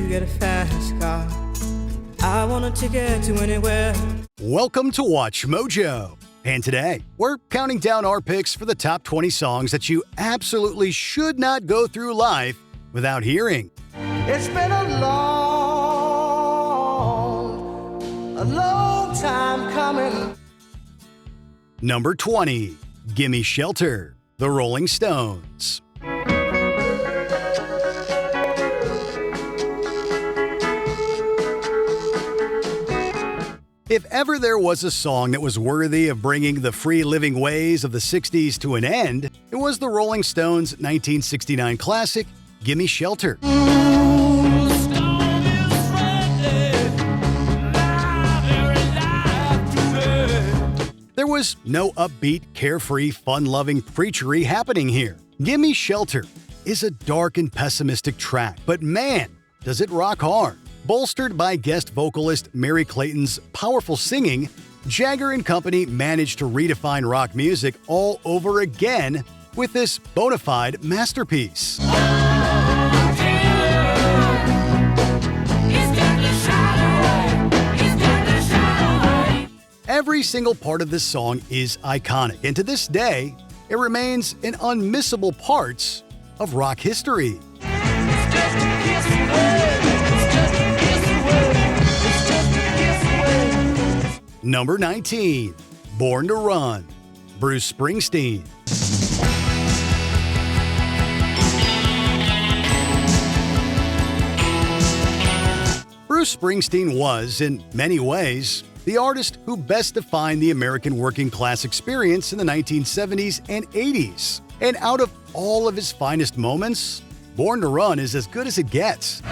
to get a fast car. I want a ticket to anywhere. Welcome to Watch Mojo. And today, we're counting down our picks for the top 20 songs that you absolutely should not go through life without hearing. It's been a long time coming. Number 20, Gimme Shelter, The Rolling Stones. If ever there was a song that was worthy of bringing the free-living ways of the 60s to an end, it was the Rolling Stones' 1969 classic, Gimme Shelter. There was no upbeat, carefree, fun-loving preachery happening here. Gimme Shelter is a dark and pessimistic track, but man, does it rock hard. Bolstered by guest vocalist Mary Clayton's powerful singing, Jagger and company managed to redefine rock music all over again with this bona fide masterpiece. Every single part of this song is iconic, and to this day, it remains an unmissable part of rock history. Number 19, Born to Run, Bruce Springsteen. Bruce Springsteen was, in many ways, the artist who best defined the American working class experience in the 1970s and 80s. And out of all of his finest moments, Born to Run is as good as it gets.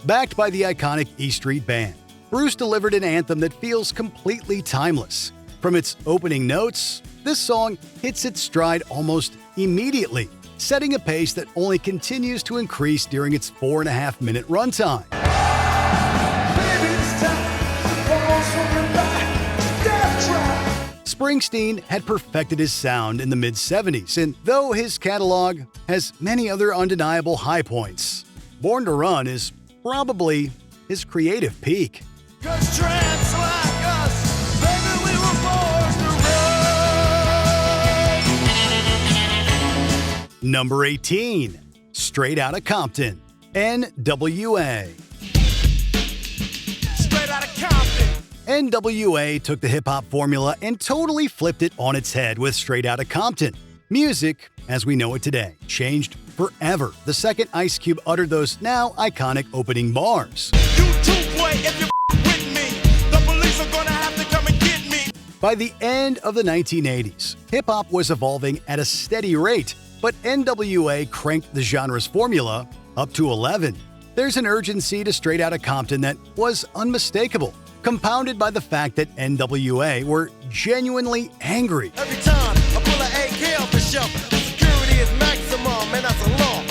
Backed by the iconic E Street Band, Bruce delivered an anthem that feels completely timeless. From its opening notes, this song hits its stride almost immediately, setting a pace that only continues to increase during its 4.5-minute runtime. Springsteen had perfected his sound in the mid-70s, and though his catalog has many other undeniable high points, Born to Run is probably his creative peak. Number 18, Straight Outta Compton, NWA. NWA took the hip-hop formula and totally flipped it on its head with Straight Outta Compton. Music, as we know it today, changed forever the second Ice Cube uttered those now iconic opening bars. By the end of the 1980s, hip-hop was evolving at a steady rate, but NWA cranked the genre's formula up to 11. There's an urgency to Straight Outta Compton that was unmistakable, compounded by the fact that NWA were genuinely angry. Every time I pull an AK off the shelf, the security is maximum, and that's a law.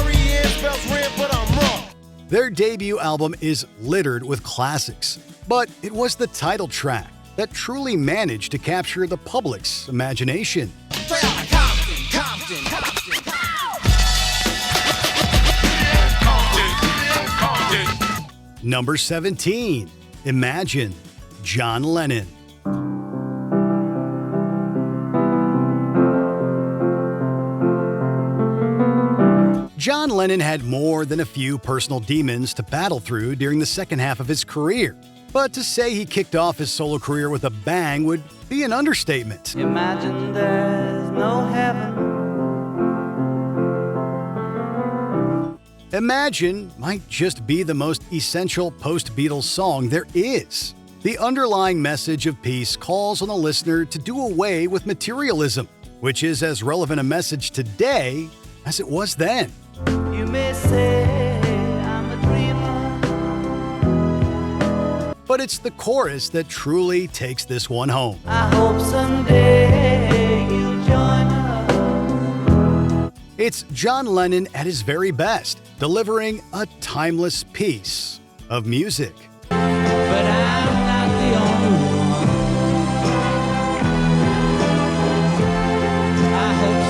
REN spells red, but I'm wrong. Their debut album is littered with classics, but it was the title track that truly managed to capture the public's imagination. Straight outta Compton, Compton, Compton, Compton. Number 17, Imagine, John Lennon. John Lennon had more than a few personal demons to battle through during the second half of his career. But to say he kicked off his solo career with a bang would be an understatement. Imagine there's no heaven. Imagine might just be the most essential post-Beatles song there is. The underlying message of peace calls on the listener to do away with materialism, which is as relevant a message today as it was then. You may say I'm a dreamer, But it's the chorus that truly takes this one home. I hope someday you'll join us. It's John Lennon at his very best, delivering a timeless piece of music. But I'm not the only one. I hope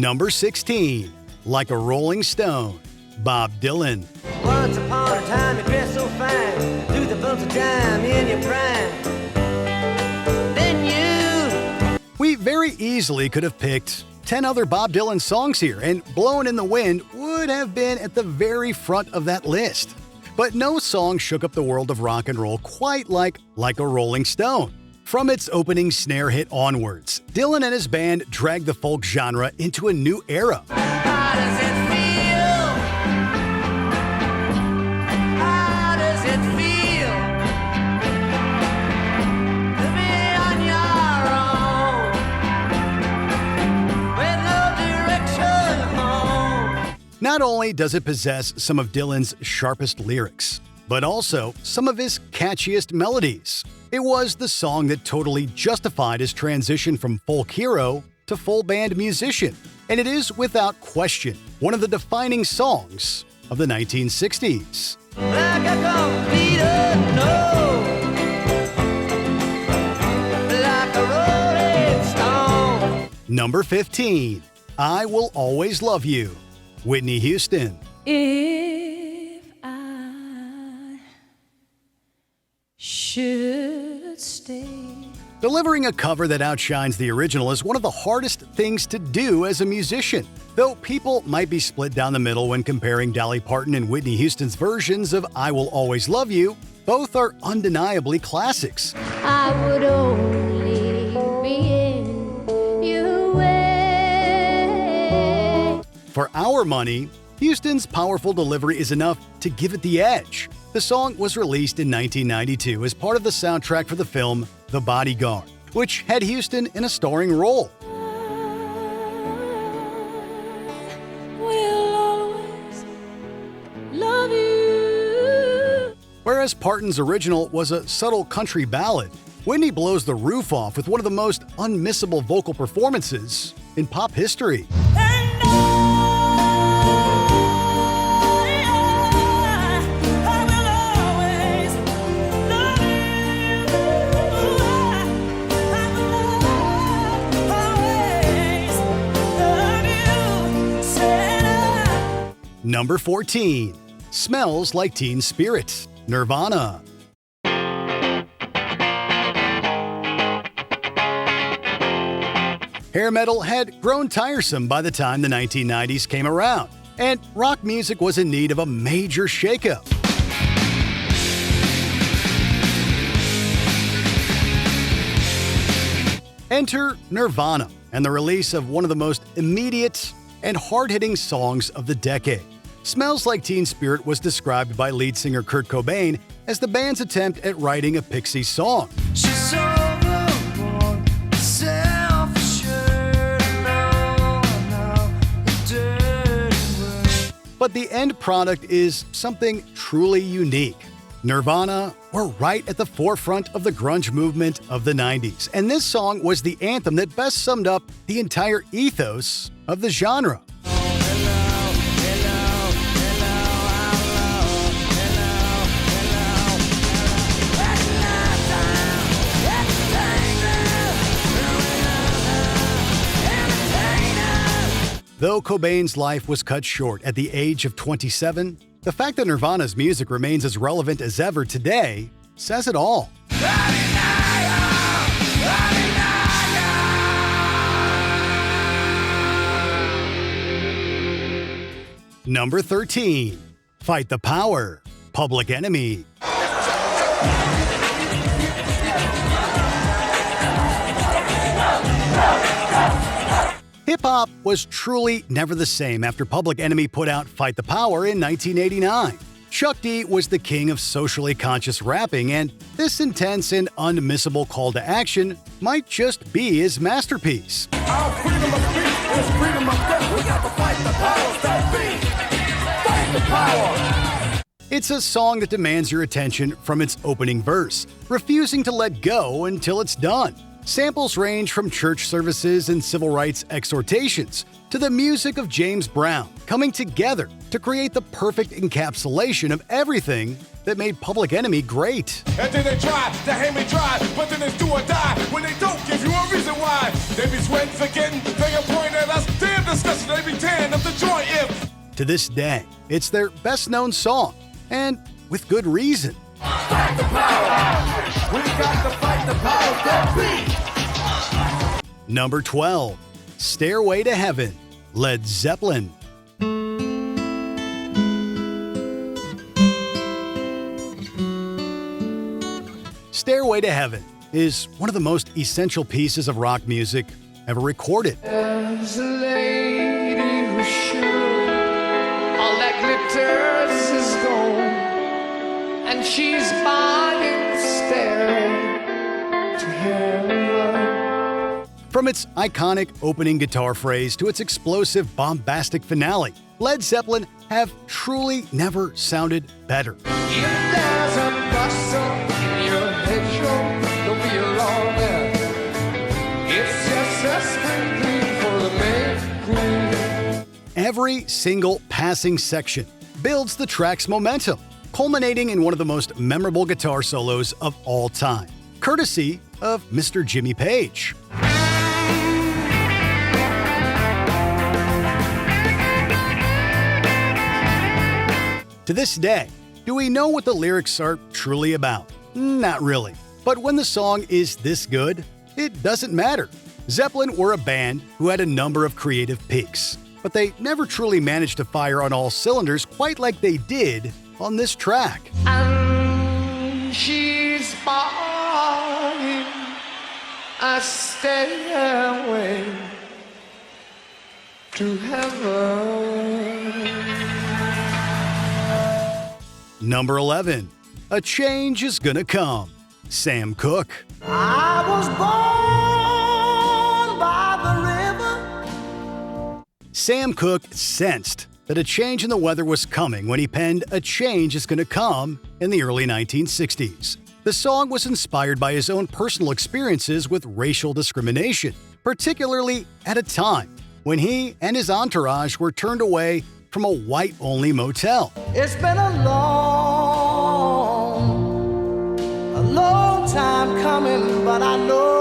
Number 16, Like a Rolling Stone, Bob Dylan. Once upon a time you dressed so fine, through the bumps of time in your prime. Then you... We very easily could have picked 10 other Bob Dylan songs here, and Blowin' in the Wind would have been at the very front of that list. But no song shook up the world of rock and roll quite like a Rolling Stone. From its opening snare hit onwards, Dylan and his band dragged the folk genre into a new era. How does it feel? How does it feel to be on your own with no direction home? Not only does it possess some of Dylan's sharpest lyrics, but also some of his catchiest melodies. It was the song that totally justified his transition from folk hero to full band musician, and it is without question one of the defining songs of the 1960s. Like a complete unknown, like a rolling stone. Number 15, I Will Always Love You, Whitney Houston. If I should stay. Delivering a cover that outshines the original is one of the hardest things to do as a musician. Though people might be split down the middle when comparing Dolly Parton and Whitney Houston's versions of I Will Always Love You, both are undeniably classics. I would only be in your way. For our money, Houston's powerful delivery is enough to give it the edge. The song was released in 1992 as part of the soundtrack for the film The Bodyguard, which had Houston in a starring role. Will always love you. Whereas Parton's original was a subtle country ballad, Whitney blows the roof off with one of the most unmissable vocal performances in pop history. Number 14, Smells Like Teen Spirit, Nirvana. Hair metal had grown tiresome by the time the 1990s came around, and rock music was in need of a major shakeup. Enter Nirvana and the release of one of the most immediate and hard-hitting songs of the decade. Smells Like Teen Spirit was described by lead singer Kurt Cobain as the band's attempt at writing a Pixies song. She's overboard, self-assured, no, dirty word. But the end product is something truly unique. Nirvana were right at the forefront of the grunge movement of the 90s, and this song was the anthem that best summed up the entire ethos of the genre. Though Cobain's life was cut short at the age of 27, the fact that Nirvana's music remains as relevant as ever today says it all. Number 13, Fight the Power, Public Enemy. Hip-hop was truly never the same after Public Enemy put out Fight the Power in 1989. Chuck D was the king of socially conscious rapping, and this intense and unmissable call to action might just be his masterpiece. Our freedom of speech is freedom of thought. We got to fight the powers that be. Fight the power. It's a song that demands your attention from its opening verse, refusing to let go until it's done. Samples range from church services and civil rights exhortations to the music of James Brown coming together to create the perfect encapsulation of everything that made Public Enemy great. And then they try to hang me dry, but then it's do or die when they don't give you a reason why. They be sweating, forgetting, they can point at us. Damn, discussion every 10 of the joint if. To this day, it's their best-known song, and with good reason. Fight the power. We got to fight the power that be. Number 12, Stairway to Heaven, Led Zeppelin. Stairway to Heaven is one of the most essential pieces of rock music ever recorded. There's a lady who should, all that glitters is gold, and she's buying the stairway to heaven. From its iconic opening guitar phrase to its explosive, bombastic finale, Led Zeppelin have truly never sounded better. If there's a bustle in your hedgerow, don't be alarmed there. It's just a spring for the May Queen. Every single passing section builds the track's momentum, culminating in one of the most memorable guitar solos of all time, courtesy of Mr. Jimmy Page. To this day, do we know what the lyrics are truly about? Not really. But when the song is this good, it doesn't matter. Zeppelin were a band who had a number of creative peaks, but they never truly managed to fire on all cylinders quite like they did on this track. And she's buying a stairway to heaven. Number 11, A Change Is Gonna Come, Sam Cooke. I was born by the river. Sam Cooke sensed that a change in the weather was coming when he penned A Change Is Gonna Come in the early 1960s. The song was inspired by his own personal experiences with racial discrimination, particularly at a time when he and his entourage were turned away from a white-only motel. It's been a long time coming, but I know.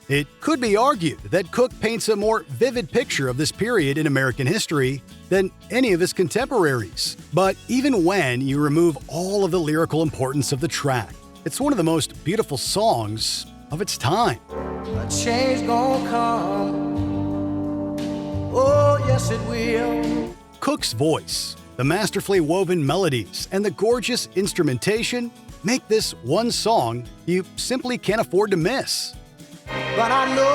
It could be argued that Cooke paints a more vivid picture of this period in American history than any of his contemporaries. But even when you remove all of the lyrical importance of the track, it's one of the most beautiful songs of its time. A change gonna come. Oh, yes, it will. Cooke's voice, the masterfully woven melodies, and the gorgeous instrumentation make this one song you simply can't afford to miss. But I know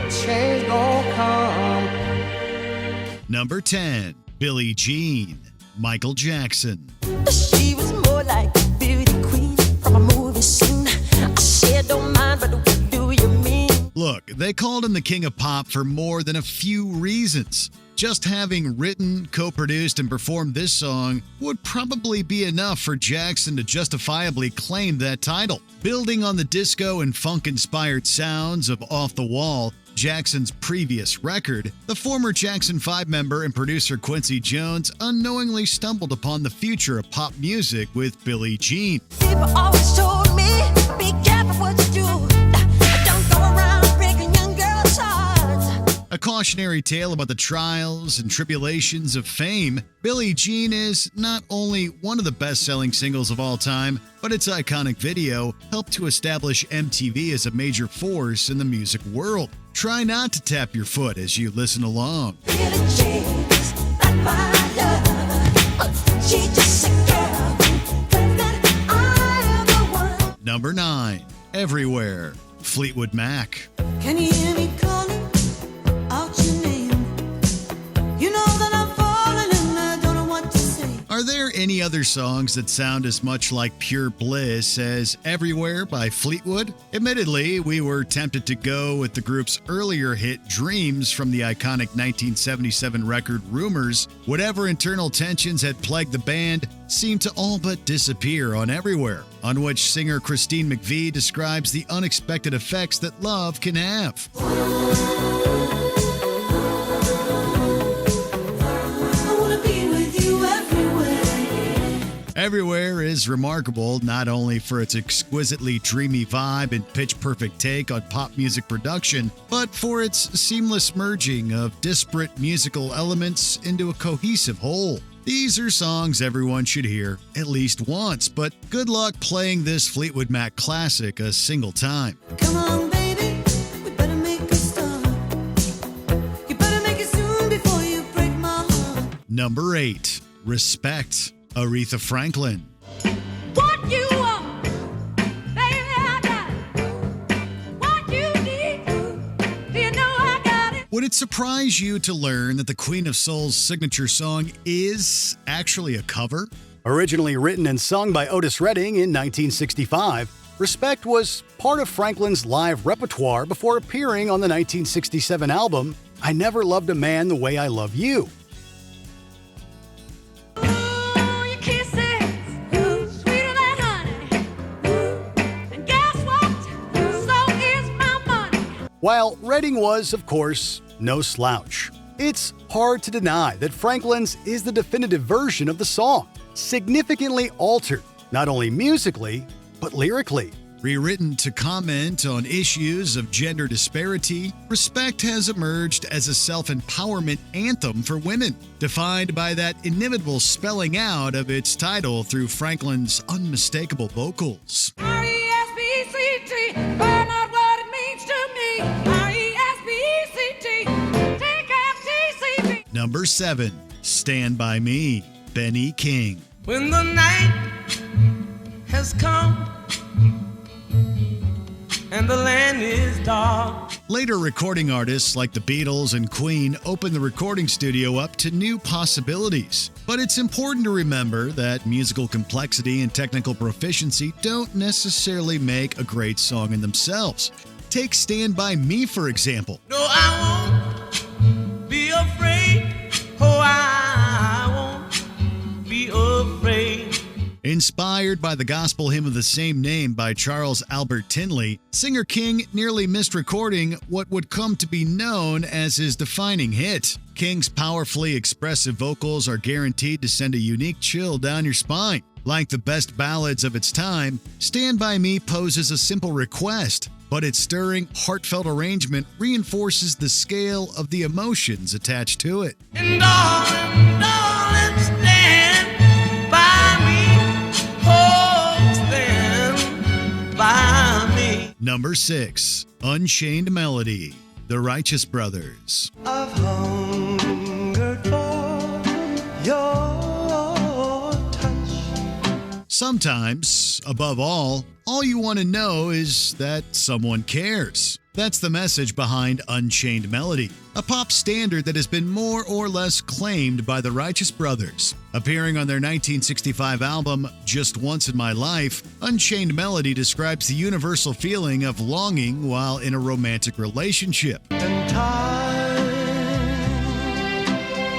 a change gonna come. Number 10, Billie Jean, Michael Jackson. She was more like a beauty queen from a movie scene. I said, don't mind, but what do you mean? Look, they called him the king of pop for more than a few reasons. Just having written, co-produced, and performed this song would probably be enough for Jackson to justifiably claim that title. Building on the disco and funk-inspired sounds of Off the Wall, Jackson's previous record, the former Jackson 5 member and producer Quincy Jones unknowingly stumbled upon the future of pop music with Billie Jean. People always told me, be careful what you do. Don't go around breaking young girls' hearts. A cautionary tale about the trials and tribulations of fame, Billie Jean is not only one of the best-selling singles of all time, but its iconic video helped to establish MTV as a major force in the music world. Try not to tap your foot as you listen along. Billie Jean's not my love. She just a girl, claims that I am the one. Number 9, Everywhere, Fleetwood Mac. Can you hear me calling out your name? You know that I'm falling and I don't know what to say. Are there any other songs that sound as much like pure bliss as Everywhere by Fleetwood? Admittedly, we were tempted to go with the group's earlier hit Dreams from the iconic 1977 record Rumors. Whatever internal tensions had plagued the band seemed to all but disappear on Everywhere, on which singer Christine McVie describes the unexpected effects that love can have. Everywhere is remarkable not only for its exquisitely dreamy vibe and pitch-perfect take on pop music production, but for its seamless merging of disparate musical elements into a cohesive whole. These are songs everyone should hear at least once, but good luck playing this Fleetwood Mac classic a single time. Come on, baby, we better make a start. You better make it soon before you break my heart. Number 8. Respect, Aretha Franklin. What you want, baby, I got it. What you need, you know I got it. Would it surprise you to learn that the Queen of Soul's signature song is actually a cover? Originally written and sung by Otis Redding in 1965, Respect was part of Franklin's live repertoire before appearing on the 1967 album I Never Loved a Man the Way I Love You. Ooh, your kisses, sweeter than honey. And guess what? So is my money. While Redding was, of course, no slouch, it's hard to deny that Franklin's is the definitive version of the song, significantly altered, not only musically, but lyrically. Rewritten to comment on issues of gender disparity, Respect has emerged as a self-empowerment anthem for women, defined by that inimitable spelling out of its title through Franklin's unmistakable vocals. R-E-S-P-E-C-T, find out what it means to me. R-E-S-P-E-C-T, take out T-C-B. Number 7. Stand By Me, Benny King. When the night has come and the land is dark. Later recording artists like the Beatles and Queen opened the recording studio up to new possibilities. But it's important to remember that musical complexity and technical proficiency don't necessarily make a great song in themselves. Take Stand By Me, for example. No, I won't be afraid. Oh, I won't be afraid. Inspired by the gospel hymn of the same name by Charles Albert Tinley, singer King nearly missed recording what would come to be known as his defining hit. King's powerfully expressive vocals are guaranteed to send a unique chill down your spine. Like the best ballads of its time, Stand By Me poses a simple request, but its stirring, heartfelt arrangement reinforces the scale of the emotions attached to it. And darling, stand by me. Oh, stand by me. Number 6. Unchained Melody, The Righteous Brothers. I've hungered for your touch. Sometimes, above all you want to know is that someone cares. That's the message behind Unchained Melody, a pop standard that has been more or less claimed by the Righteous Brothers. Appearing on their 1965 album, Just Once in My Life, Unchained Melody describes the universal feeling of longing while in a romantic relationship. And time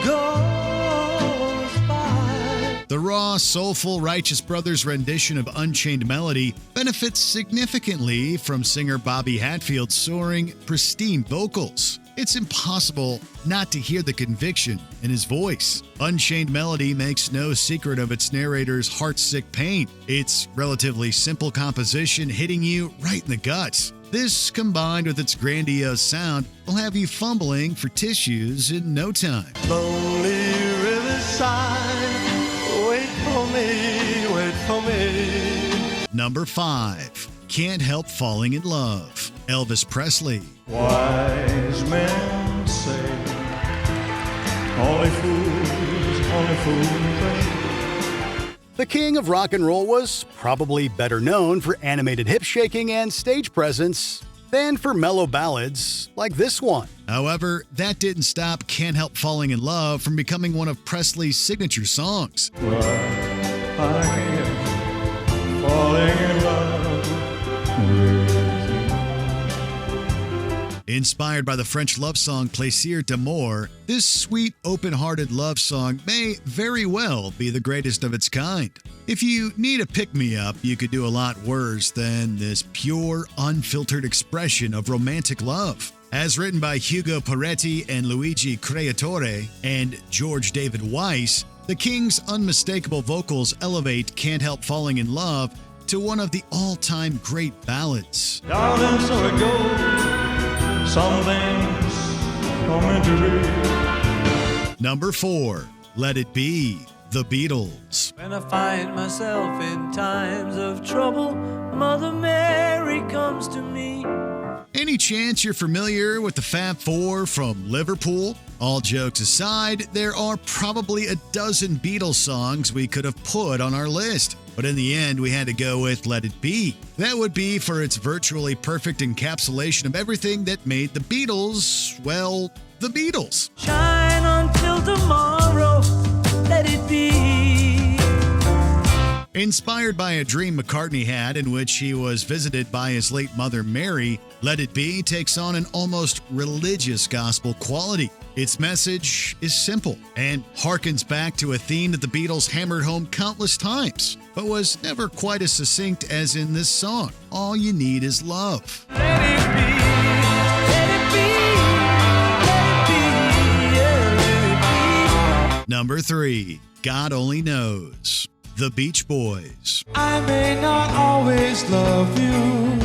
goes by. The raw, soulful Righteous Brothers rendition of Unchained Melody benefits significantly from singer Bobby Hatfield's soaring, pristine vocals. It's impossible not to hear the conviction in his voice. Unchained Melody makes no secret of its narrator's heartsick pain. Its relatively simple composition hitting you right in the guts. This, combined with its grandiose sound, will have you fumbling for tissues in no time. Lonely riverside, wait for me, wait for me. Number 5. Can't Help Falling in Love, Elvis Presley. Wise men say, only fools pray. The king of rock and roll was probably better known for animated hip shaking and stage presence than for mellow ballads like this one. However, that didn't stop Can't Help Falling in Love from becoming one of Presley's signature songs. But I am falling in love with you. Inspired by the French love song Plaisir d'amour, this sweet, open-hearted love song may very well be the greatest of its kind. If you need a pick-me-up, you could do a lot worse than this pure, unfiltered expression of romantic love. As written by Hugo Peretti and Luigi Creatore and George David Weiss, The Kings' unmistakable vocals elevate Can't Help Falling in Love to one of the all-time great ballads. Darling, so it goes. Some things are meant to be. Number 4, Let It Be, The Beatles. When I find myself in times of trouble, Mother Mary comes to me. Any chance you're familiar with the Fab Four from Liverpool? All jokes aside, there are probably a dozen Beatles songs we could have put on our list. But in the end, we had to go with Let It Be. That would be for its virtually perfect encapsulation of everything that made the Beatles, well, the Beatles. Shine until tomorrow, let it be. Inspired by a dream McCartney had in which he was visited by his late mother Mary, Let It Be takes on an almost religious gospel quality. Its message is simple and harkens back to a theme that the Beatles hammered home countless times, but was never quite as succinct as in this song, All You Need Is Love. Let it be, let it be, let it be, yeah, let it be. Number 3, God Only Knows, The Beach Boys. I may not always love you,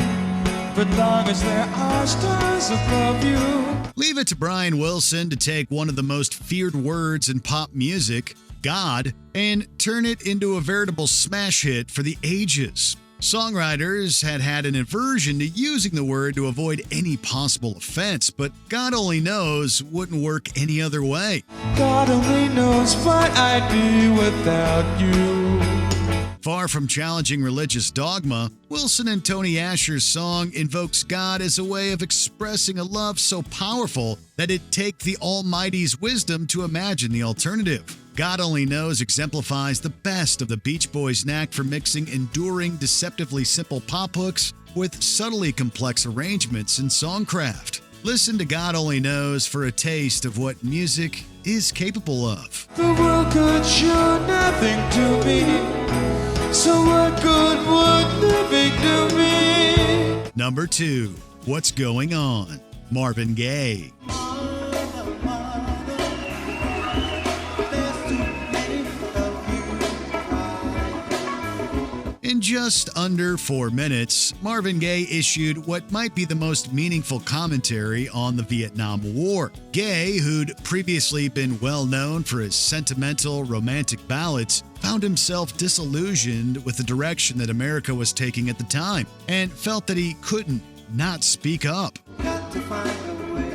but long as there are stars above you. Leave it to Brian Wilson to take one of the most feared words in pop music, God, and turn it into a veritable smash hit for the ages. Songwriters had an aversion to using the word to avoid any possible offense, but God Only Knows wouldn't work any other way. God only knows what I'd be without you. Far from challenging religious dogma, Wilson and Tony Asher's song invokes God as a way of expressing a love so powerful that it'd take the Almighty's wisdom to imagine the alternative. God Only Knows exemplifies the best of the Beach Boys' knack for mixing enduring, deceptively simple pop hooks with subtly complex arrangements and songcraft. Listen to God Only Knows for a taste of what music is capable of. The world could show nothing to me, so what good would living do me? Number 2, What's Going On? Marvin Gaye. In just under 4 minutes, Marvin Gaye issued what might be the most meaningful commentary on the Vietnam War. Gaye, who'd previously been well known for his sentimental, romantic ballads, found himself disillusioned with the direction that America was taking at the time, and felt that he couldn't not speak up. Got to find a way.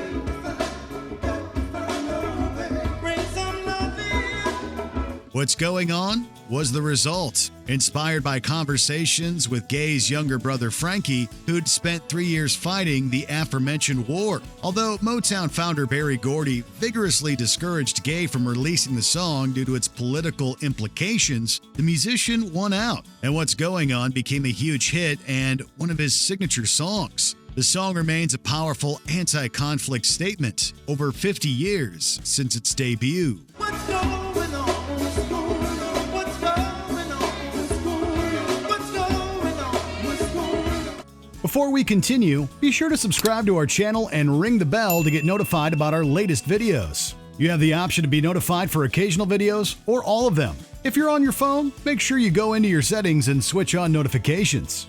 Bring some love in. What's Going On was the result, inspired by conversations with Gaye's younger brother Frankie, who'd spent 3 years fighting the aforementioned war. Although Motown founder Berry Gordy vigorously discouraged Gaye from releasing the song due to its political implications, the musician won out, and What's Going On became a huge hit and one of his signature songs. The song remains a powerful anti-conflict statement over 50 years since its debut. What's going on? What's going on? What's going on? What's going on? What's going on? What's going on? Before we continue, be sure to subscribe to our channel and ring the bell to get notified about our latest videos. You have the option to be notified for occasional videos or all of them. If you're on your phone, make sure you go into your settings and switch on notifications.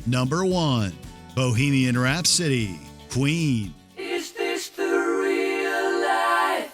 Number 1, Bohemian Rhapsody, Queen. Is this the real life?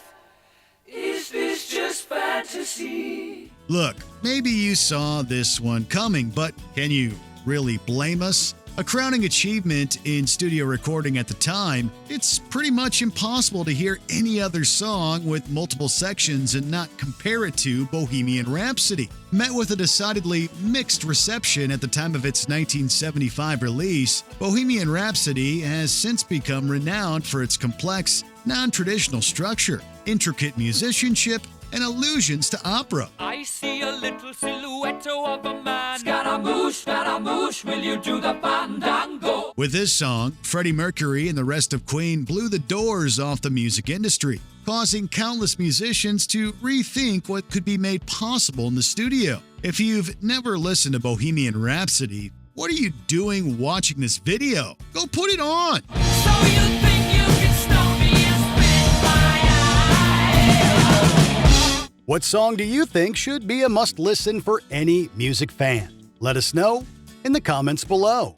Is this just fantasy? Look, maybe you saw this one coming, but can you really blame us? A crowning achievement in studio recording at the time, it's pretty much impossible to hear any other song with multiple sections and not compare it to Bohemian Rhapsody. Met with a decidedly mixed reception at the time of its 1975 release, Bohemian Rhapsody has since become renowned for its complex, non-traditional structure, intricate musicianship, and allusions to opera. I see a little silhouette of a man. Scaramouche, will you do the fandango? With this song, Freddie Mercury and the rest of Queen blew the doors off the music industry, causing countless musicians to rethink what could be made possible in the studio. If you've never listened to Bohemian Rhapsody, what are you doing watching this video? Go put it on! So you think you can stop me and spit my eye? What song do you think should be a must-listen for any music fan? Let us know in the comments below.